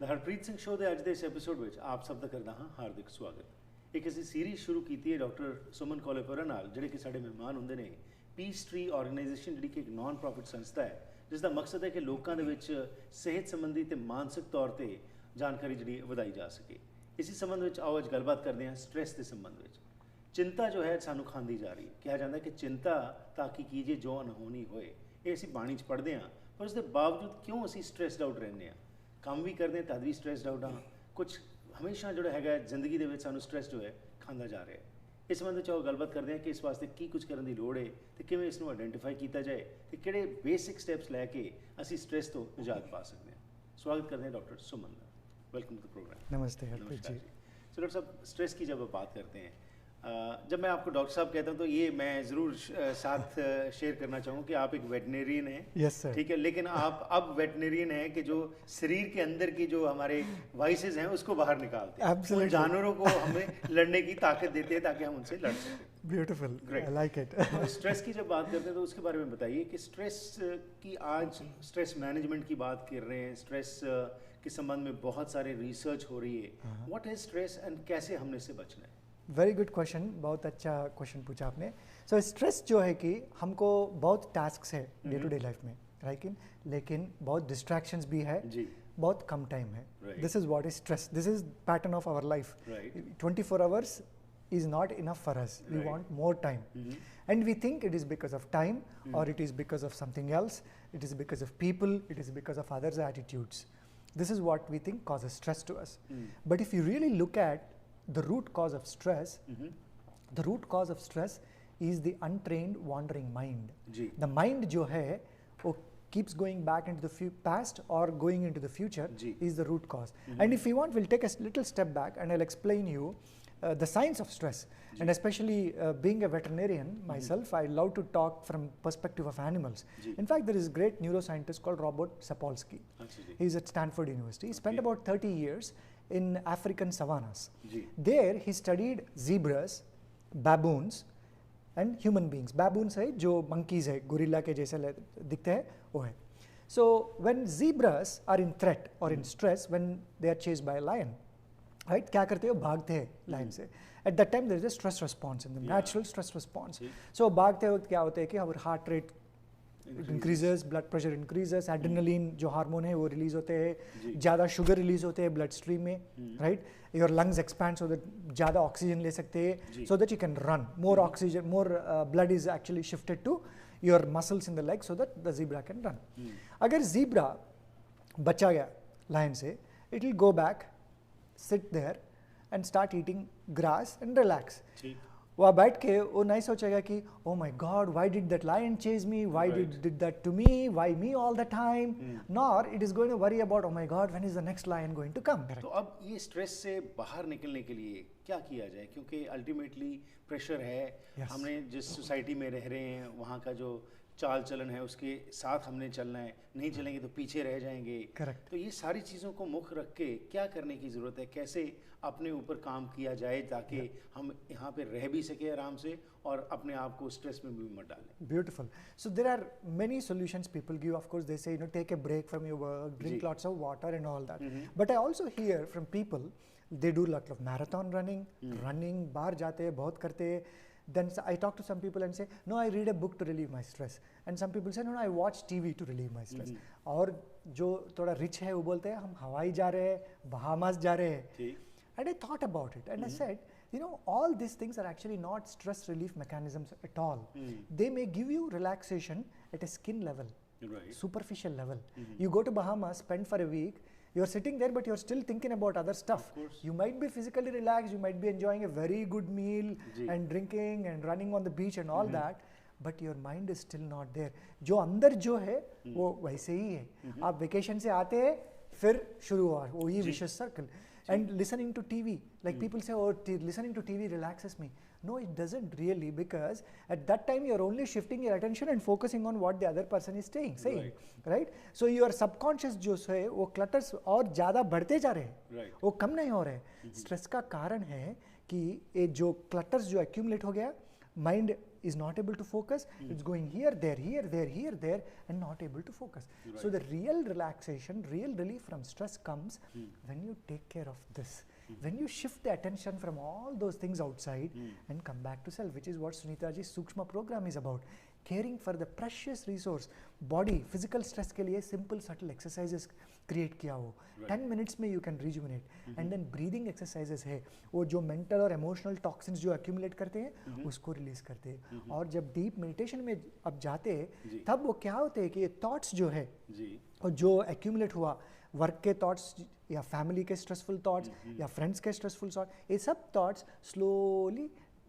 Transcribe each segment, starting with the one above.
The Harpreet Singh show ਦੇ ਅੱਜ ਦੇ ਇਸ ਐਪੀਸੋਡ ਵਿੱਚ ਆਪ ਸਭ ਦਾ ਕਰਦਾ ਹਾਂ ਹਾਰਦਿਕ ਸਵਾਗਤ। ਇੱਕ ਅਸੀਂ ਸੀਰੀਜ਼ ਸ਼ੁਰੂ ਕੀਤੀ ਹੈ ਡਾਕਟਰ ਸੁਮਨ ਕੋਲੇਪੁਰਾ ਨਾਲ, ਜਿਹੜੇ ਕਿ ਸਾਡੇ ਮਹਿਮਾਨ ਹੁੰਦੇ ਨੇ। ਪੀਸ ਟਰੀ ਆਰਗੇਨਾਈਜੇਸ਼ਨ ਜਿਹੜੀ ਕਿ ਇੱਕ ਨਾਨ ਪ੍ਰੋਫਿਟ ਸੰਸਥਾ ਹੈ, ਜਿਸ ਦਾ ਮਕਸਦ ਹੈ ਕਿ ਲੋਕਾਂ ਦੇ ਵਿੱਚ ਸਿਹਤ ਸੰਬੰਧੀ ਤੇ ਮਾਨਸਿਕ ਤੌਰ ਤੇ ਜਾਣਕਾਰੀ ਜਿਹੜੀ ਵਧਾਈ ਜਾ ਸਕੇ। ਇਸੇ ਸੰਬੰਧ ਵਿੱਚ ਆਓ ਅੱਜ ਗੱਲਬਾਤ ਕਰਦੇ ਹਾਂ ਸਟ੍ਰੈਸ ਦੇ ਸੰਬੰਧ ਵਿੱਚ। ਚਿੰਤਾ ਜੋ ਹੈ ਸਾਨੂੰ ਖਾਂਦੀ ਜਾ ਰਹੀ ਹੈ। ਕਿਹਾ ਜਾਂਦਾ ਕਿ ਚਿੰਤਾ ਤਾਂ ਕੀ ਕੀਜੇ ਜੋ ਅਨਹੋਣੀ ਹੋਏ, ਇਹ ਅਸੀਂ ਬਾਣੀ 'ਚ ਪੜ੍ਹਦੇ ਹਾਂ, ਪਰ ਉਸ ਦੇ ਬਾਵਜੂਦ ਕਿਉਂ ਅਸੀਂ ਸਟ੍ਰੈਸਡ ਆਊਟ ਰਹਿੰਦੇ ਹਾਂ। ਕੰਮ ਵੀ ਕਰਦੇ ਹਾਂ ਤਦ ਵੀ ਸਟ੍ਰੈਸਡ ਆਊਟ ਹਾਂ। ਕੁਛ ਹਮੇਸ਼ਾ ਜਿਹੜਾ ਹੈਗਾ ਜ਼ਿੰਦਗੀ ਦੇ ਵਿੱਚ ਸਾਨੂੰ ਸਟ੍ਰੈਸ ਜੋ ਹੈ ਖਾਂਦਾ ਜਾ ਰਿਹਾ ਹੈ। ਇਸ ਸੰਬੰਧ ਵਿੱਚ ਆਓ ਗੱਲਬਾਤ ਕਰਦੇ ਹਾਂ ਕਿ ਇਸ ਵਾਸਤੇ ਕੀ ਕੁਝ ਕਰਨ ਦੀ ਲੋੜ ਹੈ ਤੇ ਕਿਵੇਂ ਇਸ ਨੂੰ ਆਇਡੈਂਟੀਫਾਈ ਕੀਤਾ ਜਾਏ ਤੇ ਕਿਹੜੇ ਬੇਸਿਕ ਸਟੈਪਸ ਲੈ ਕੇ ਅਸੀਂ ਸਟ੍ਰੈਸ ਤੋਂ ਨਿਜਾਤ ਪਾ ਸਕਦੇ ਹਾਂ। स्वागत करते हैं डॉक्टर सुमन का। Welcome to the programme. नमस्ते हरप्रीत जी। तो डॉक्टर साहब, स्ट्रेस की जब आप बात करते हैं, जब मैं आपको डॉक्टर साहब कहता हूँ तो ये मैं ज़रूर साथ शेयर करना चाहूँगा कि आप एक वेटनेरियन हैं। Yes sir. ठीक है, लेकिन आप अब वेटनेरियन हैं कि जो शरीर के अंदर की जो हमारे वाइसेस हैं उसको बाहर निकालते हैं, उन जानवरों को हमें लड़ने की ताकत देते हैं ताकि हम उनसे लड़ सकें। Beautiful, I like it. Stress की जब बात करते हैं तो उसके बारे में बताइए कि स्ट्रेस की आज स्ट्रेस मैनेजमेंट की बात कर रहे हैं, स्ट्रेस के संबंध में बहुत सारे रिसर्च हो रही है। व्हाट इज स्ट्रेस एंड कैसे हमने इससे बचना है? वेरी गुड क्वेश्चन, बहुत अच्छा क्वेश्चन पूछा आपने। सो स्ट्रेस जो है कि हमको बहुत टास्क्स है डे टू डे लाइफ में, राइट, लेकिन बहुत डिस्ट्रैक्शंस भी है जी, बहुत कम टाइम है। This is what is stress, this is pattern of our life. 24 hours is not enough for us. We want more time. And we think it is because of time, or it is because of something else, it is because of people, it is because of others' attitudes. This is what we think causes stress to us. But if you really look at the root cause of stress, the root cause of stress is the untrained wandering mind. The mind jo hai wo keeps going back into the past or going into the future is the root cause. And if you want, we'll take a little step back and I'll explain you the science of stress. And especially being a veterinarian myself, I love to talk from perspective of animals. In fact, there is a great neuroscientist called Robert Sapolsky. He's at Stanford University. He spent about 30 years in African savannas. There he studied zebras, baboons and human beings. Baboons है जो monkeys है, gorilla के जैसे दिखते हैं वो है. So when zebras are in threat or in stress, when they are chased by a lion, right, क्या करते हो, भागते हैं लाइन से. At that time there is a stress response in them, natural stress response. So भागते वक्त क्या होता है कि our heart rate increases, blood pressure increases, adrenaline जो हार्मोन है वो रिलीज होते हैं, ज़्यादा शुगर रिलीज होते हैं ब्लड स्ट्रीम में, right, your lungs expand so that ज़्यादा ऑक्सीजन ले सकते हैं, so that you can run more oxygen, more blood is actually shifted to your muscles in the leg so that the zebra can run. अगर zebra बचा गया lion से, it will go back, sit there and start eating grass and relax. वो बैठ के वो नहीं सोचेगा कि oh my God, why did that lion chase me? Why did that to me? Why me all the time? Nor it is going to worry about oh my God, when is the next lion going to come? तो अब ये stress से बाहर निकलने के लिए क्या किया जाए? क्योंकि अल्टीमेटली प्रेशर है, हमने जिस सोसाइटी में रह रहे हैं वहाँ का जो चाल चलन है उसके साथ हमने चलना है, नहीं चलेंगे तो पीछे रह जाएंगे। करेक्ट। तो ये सारी चीज़ों को मुख्य रख के क्या करने की ज़रूरत है, कैसे अपने ऊपर काम किया जाए ताकि हम यहाँ पे रह भी सके आराम से और अपने आप को स्ट्रेस में भी मत डालें? Beautiful. So there are many solutions people give. Of course, they say, you know, take a break from your work, drink lots of water and all that. But I also hear from people, they do lot of marathon running, बाहर जाते हैं, बहुत करते हैं. Then I talk to some people and say, no, I read a book to relieve my stress. And some people say, no, I watch TV to relieve my stress. और जो थोड़ा rich है वो बोलते हैं हम हवाई जा रहे हैं, बहामास जा रहे हैं. And I thought about it and I said, you know, all these things are actually not stress relief mechanisms at all. They may give you relaxation at a skin level, superficial level. You go to Bahamas, spend for a week, you're sitting there but you're still thinking about other stuff. You might be physically relaxed, you might be enjoying a very good meal and drinking and running on the beach and all that, but your mind is still not there. जो अंदर जो है वो वैसे ही है. आप vacation से आते हैं फिर शुरू हुआ वही vicious circle. And listening to TV, like people say, oh, listening to TV relaxes me. No, it doesn't really, because at that time you're only shifting your attention and focusing on what the other person is saying, right? So your subconscious जो है वो clutters और ज़्यादा बढ़ते जा रहे हैं, वो कम नहीं हो रहे हैं. Stress का कारण है कि ये जो clutters जो accumulate हो गया, mind is not able to focus. It's going here, there, and not able to focus. So the real relaxation, real relief from stress comes when you take care of this. When you shift the attention from all those things outside and come back to self, which is what Sunita ji's Sukshma program is about. Caring for the precious resource, body, physical stress के लिए simple subtle exercises create किया हो. 10 minutes में you can rejuvenate. And then breathing exercises है, वो जो mental और emotional toxins जो accumulate करते हैं, उसको release करते हैं. और जब deep meditation में अब जाते हैं, तब वो क्या होते हैं कि ये thoughts जो है, और जो accumulate हुआ, वर्क के थॉट्स या फैमिली के स्ट्रेसफुल थॉट्स या फ्रेंड्स के स्ट्रेसफुल थॉट्स, ये सब थॉट्स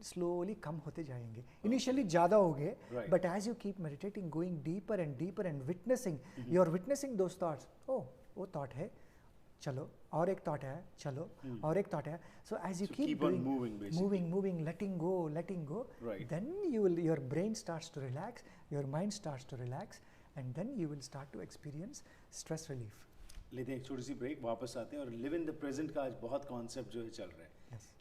स्लोली कम होते जाएंगे. इनिशियली ज़्यादा हो गए, but as you keep meditating, going deeper and witnessing, you are witnessing those thoughts. Oh, वो थॉट है, चलो, और एक थॉट है, चलो, और एक थॉट है. So as you keep moving, letting go, then your brain starts to relax, your mind starts to relax, and then you will start to experience stress relief. लेते हैं एक छोटी सी ब्रेक, वापस आते हैं. और लिव इन द प्रेजेंट का आज बहुत कॉन्सेप्ट जो है चल रहा है.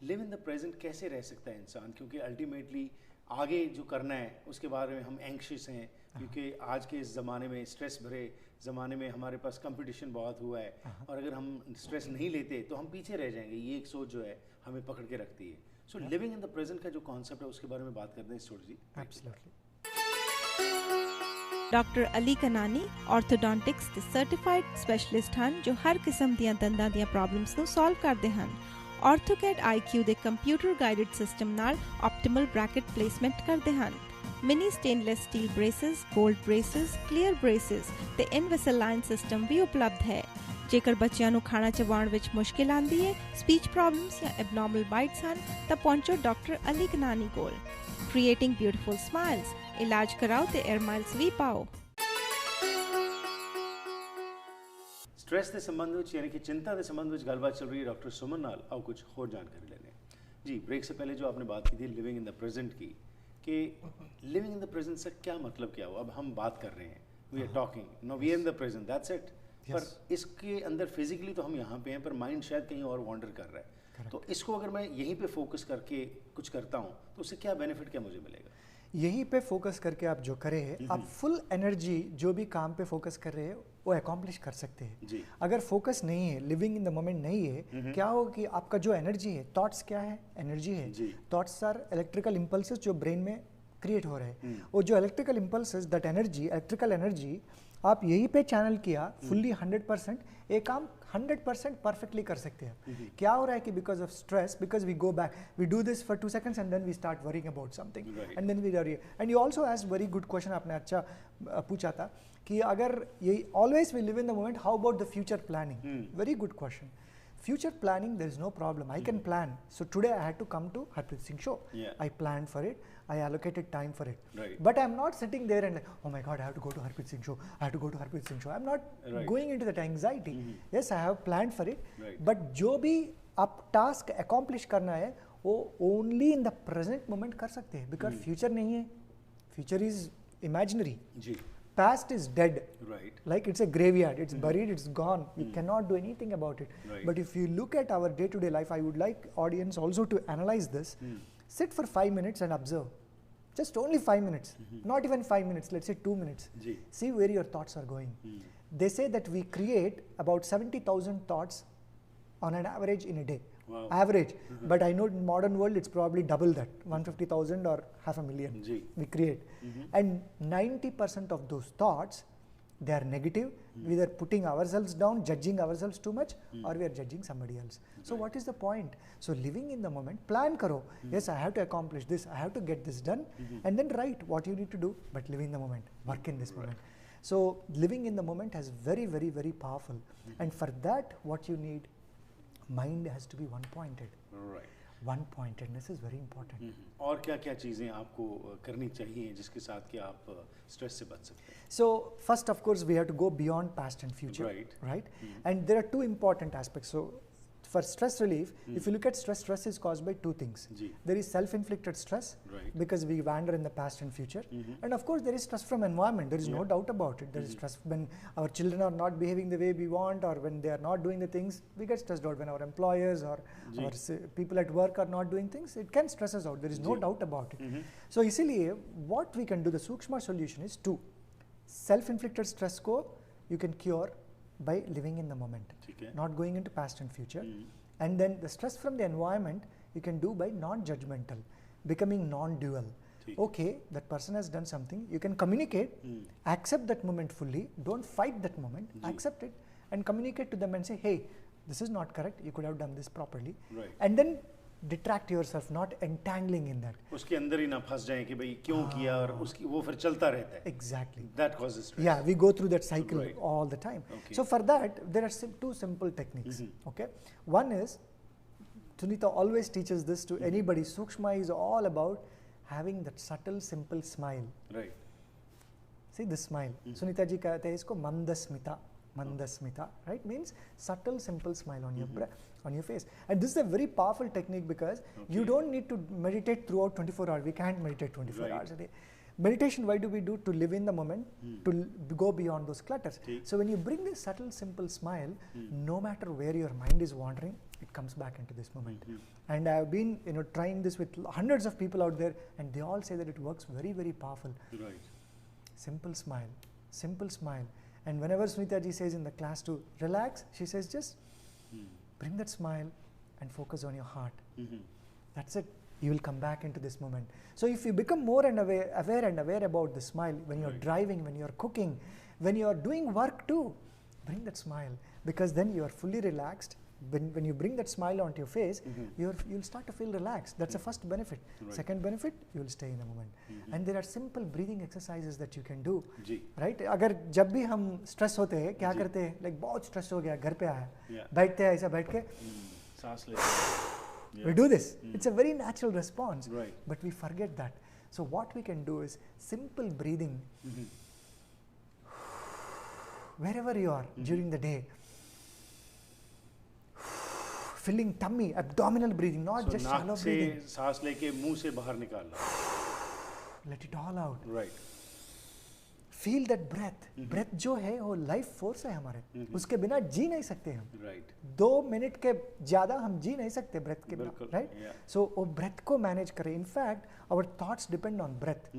लिव इन द प्रेजेंट कैसे रह सकता है इंसान, क्योंकि अल्टीमेटली आगे जो करना है उसके बारे में हम एंक्शियस हैं, क्योंकि आज के इस ज़माने में, स्ट्रेस भरे ज़माने में हमारे पास कंपटीशन बहुत हुआ है, और अगर हम स्ट्रेस नहीं लेते तो हम पीछे रह जाएंगे. ये एक सोच जो है हमें पकड़ के रखती है. सो लिविंग इन द प्रेजेंट का जो कॉन्सेप्ट है उसके बारे में बात करते हैं छोटी सी. एब्सोल्युटली. डॉक्टर अली कनानी ऑर्थोडोंटिक्स ਦੇ ਸਰਟੀਫਾਈਡ ਸਪੈਸ਼ਲਿਸਟ ਹਨ ਜੋ ਹਰ ਕਿਸਮ ਦੀਆਂ ਦੰਦਾਂ ਦੀਆਂ ਪ੍ਰੋਬਲਮਸ ਨੂੰ ਸੋਲਵ ਕਰਦੇ ਹਨ. ਆਰਥੋਕੈਡ IQ ਦੇ ਕੰਪਿਊਟਰ ਗਾਈਡਡ ਸਿਸਟਮ ਨਾਲ ਆਪਟੀਮਲ ਬ੍ਰੈਕਟ ਪਲੇਸਮੈਂਟ ਕਰਦੇ ਹਨ. ਮਿਨੀ ਸਟੇਨਲੈਸ ਸਟੀਲ ਬ੍ਰੇਸਸ, 골ਡ ਬ੍ਰੇਸਸ, ਕਲੀਅਰ ਬ੍ਰੇਸਸ ਤੇ ਇਨਵਿਸਲਾਈਨ ਸਿਸਟਮ ਵੀ ਉਪਲਬਧ ਹੈ. ਜੇਕਰ ਬੱਚਿਆਂ ਨੂੰ ਖਾਣਾ ਚਬਾਉਣ ਵਿੱਚ ਮੁਸ਼ਕਿਲ ਆਉਂਦੀ ਹੈ, ਸਪੀਚ ਪ੍ਰੋਬਲਮਸ ਜਾਂ ਐਬਨੋਰਮਲ ਬਾਈਟਸ ਹਨ, ਤਾਂ ਪਹੁੰਚੋ ਡਾਕਟਰ ਅਲੀ ਕਨਾਨੀ ਕੋਲ. ਕ੍ਰੀਏਟਿੰਗ ਬਿਊਟੀਫੁਲ ਸਮਾਈਲਸ, इलाज कराओ ते एयर माइल्स भी पाओ. स्ट्रेस के संबंध में यानी कि चिंता के संबंध में गलबात चल रही है डॉक्टर सुमन नाल. आओ कुछ और जानकारी लेने जी. ब्रेक से पहले जो आपने बात की थी लिविंग इन द प्रेजेंट की, कि लिविंग इन द प्रेजेंट से क्या मतलब क्या हुआ. अब हम बात कर रहे हैं, we are talking now, we are in the present, that's it. पर इसके अंदर फिजिकली तो हम यहाँ पे हैं, पर माइंड शायद कहीं और वॉन्डर कर रहा है. तो इसको अगर मैं यहीं पे फोकस करके कुछ करता हूँ तो उससे क्या बेनिफिट, क्या मुझे मिलेगा? यहीं पे फोकस करके आप जो करे हैं, आप फुल एनर्जी जो भी काम पे फोकस कर रहे हैं वो अकॉम्प्लिश कर सकते हैं. अगर फोकस नहीं है, लिविंग इन द मोमेंट नहीं है, क्या हो कि आपका जो एनर्जी है, थॉट्स क्या है, एनर्जी है. थॉट्स आर इलेक्ट्रिकल इंपल्सेस जो ब्रेन में क्रिएट हो रहे हैं. वो जो electrical impulses, that energy, electrical energy आप यहीं पे चैनल किया फुल्ली 100%, ये काम 100% परफेक्टली कर सकते हैं. क्या हो रहा है कि because of stress, because we go back, we do this for 2 seconds and then we start worrying about something, and then we worry. And you also has very good question, आपने अच्छा पूछा था कि अगर ये always we live in the moment, how about the future planning. Very good question. Future planning, there is no problem. I can plan. So today I had to come to Harpreet Singh show. I planned for it. I allocated time for it. But I'm not sitting there and like, oh my God, I have to go to Harpreet Singh show. I have to go to Harpreet Singh show. I'm not going into that anxiety. Yes, I have planned for it. But जो भी आप task accomplish करना है, वो only in the present moment कर सकते हैं. Because future नहीं है. Future is imaginary. Past is dead, like it's a graveyard, it's buried, it's gone. You cannot do anything about it. But if you look at our day-to-day life, I would like audience also to analyze this. Sit for 5 minutes and observe. Just only 5 minutes, not even 5 minutes, let's say 2 minutes. See where your thoughts are going. They say that we create about 70,000 thoughts on an average in a day. Average. But I know in modern world it's probably double that, 150,000 or 500,000 we create. And 90% of those thoughts, they are negative. We are putting ourselves down, judging ourselves too much, or we are judging somebody else. So what is the point? So living in the moment, plan karo. Yes, I have to accomplish this, I have to get this done, and then write what you need to do, but live in the moment, work in this moment. So living in the moment is very, very, very powerful. And for that, what you need, mind has to be one-pointed. One-pointedness is very important. और क्या-क्या चीज़ें आपको करनी चाहिए जिसके साथ कि आप स्ट्रेस से बच सकते हैं? So first, of course, we have to go beyond past and future, right? And there are two important aspects. So for stress relief, if you look at stress, stress is caused by two things. There is self-inflicted stress, because we wander in the past and future, and of course there is stress from environment. There is no doubt about it. There is stress when our children are not behaving the way we want, or when they are not doing the things, we get stressed out. When our employers or people at work are not doing things, it can stress us out. There is no doubt about it. So इसीलिए what we can do, the Sukshma solution is to self-inflicted stress को you can cure by living in the moment, not going into past and future. And then the stress from the environment you can do by non-judgmental, becoming non-dual. Okay, that person has done something, you can communicate, accept that moment fully, don't fight that moment, accept it and communicate to them and say, hey, this is not correct, you could have done this properly. And then detract yourself, not entangling in that. उसके अंदर ही ना फंस जाएं कि भाई क्यों किया और उसकी वो फिर चलता रहता है. Exactly. That causes stress. Yeah, we go through that cycle all the time. So for that, there are two simple techniques. Okay, one is, Sunita always teaches this to anybody. Sukshma is all about having that subtle, simple smile. Right. See this smile. Sunita ji कहते हैं इसको mandasmita. Mandasmita, right, means subtle, simple smile on your on your face. And this is a very powerful technique because you don't need to meditate throughout 24 hours. We can't meditate 24 hours a day. Meditation, why do we do? To live in the moment, to go beyond those clutters. So when you bring this subtle, simple smile, no matter where your mind is wandering, it comes back into this moment. And I have been, trying this with hundreds of people out there, and they all say that it works very, very powerful. Right. Simple smile, simple smile. And whenever Sunita ji says in the class to relax, she says just bring that smile and focus on your heart. That's it. You will come back into this moment. So if you become more and aware about the smile, when you're driving, when you're cooking, when you're doing work too, bring that smile, because then you are fully relaxed. When you bring that smile onto your face, you'll start to feel relaxed. That's the first benefit. Second benefit, you'll stay in the moment. And there are simple breathing exercises that you can do. Right? अगर जब भी हम stress होते हैं, क्या करते हैं? Like बहुत stress हो गया, घर पे आया, बैठते हैं ऐसा बैठ के, सांस लेते. We do this. It's a very natural response. But we forget that. So what we can do is simple breathing. Wherever you are during the day. Filling tummy, abdominal breathing, not just shallow breathing. सांस लेके मुंह से बाहर निकालना. Let it all out. Right. Feel that breath. Breath जो है वो life force है हमारे. उसके बिना जी नहीं सकते हम. Right. 2 मिनट के ज़्यादा हम जी नहीं सकते breath के बिना. Right. So वो breath को manage करें. In fact, our thoughts depend on breath.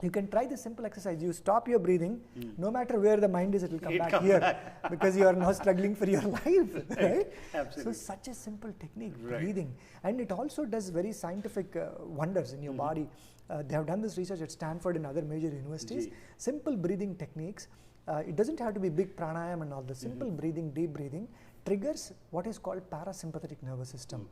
You can try this simple exercise. You stop your breathing, no matter where the mind is, it will come back here because you are now struggling for your life, right? Absolutely. So such a simple technique, breathing. And it also does very scientific wonders in your body. They have done this research at Stanford and other major universities. Simple breathing techniques. It doesn't have to be big pranayam and all. The simple breathing, deep breathing, triggers what is called parasympathetic nervous system.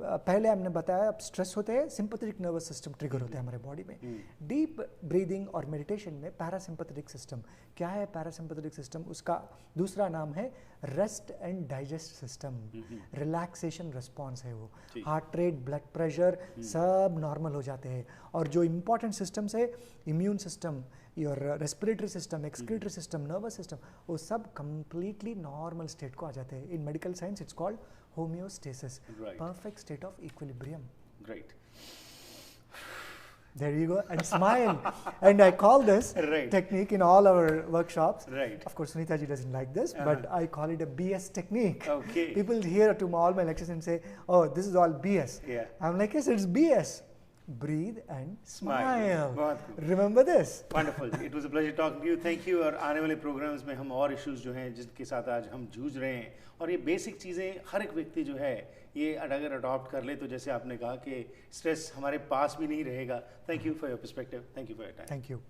पहले हमने बताया अब stress होते हैं, sympathetic nervous system trigger होते हैं हमारे body में. डीप ब्रीदिंग और मेडिटेशन में पैरासिम्पैथेटिक सिस्टम. क्या है पैरासिम्पैथेटिक सिस्टम? उसका दूसरा नाम है rest and digest system. Relaxation response है वो. हार्ट रेट, ब्लड प्रेशर सब नॉर्मल हो जाते हैं. और जो इम्पॉर्टेंट सिस्टम्स है, immune system, your respiratory system, excretory system, nervous system, वो सब completely normal state को आ जाते हैं. In medical science, it's called homeostasis, perfect state of equilibrium. Great. There you go, and smile. And I call this technique in all our workshops. Of course, Sunita ji doesn't like this, but I call it a BS technique. People hear to all my lectures and say, "Oh, this is all BS." I'm like, "Yes, it's BS." Breathe and smile. Remember this. Wonderful. It was a pleasure talking to you. Thank you. और आने वाले programs में हम और issues जो हैं जिनके साथ आज हम जूझ रहे हैं, और ये basic चीज़ें हर एक व्यक्ति जो है ये अगर adopt कर ले तो जैसे आपने कहा कि stress हमारे पास भी नहीं रहेगा. Thank you for your perspective. Thank you for your time. Thank you.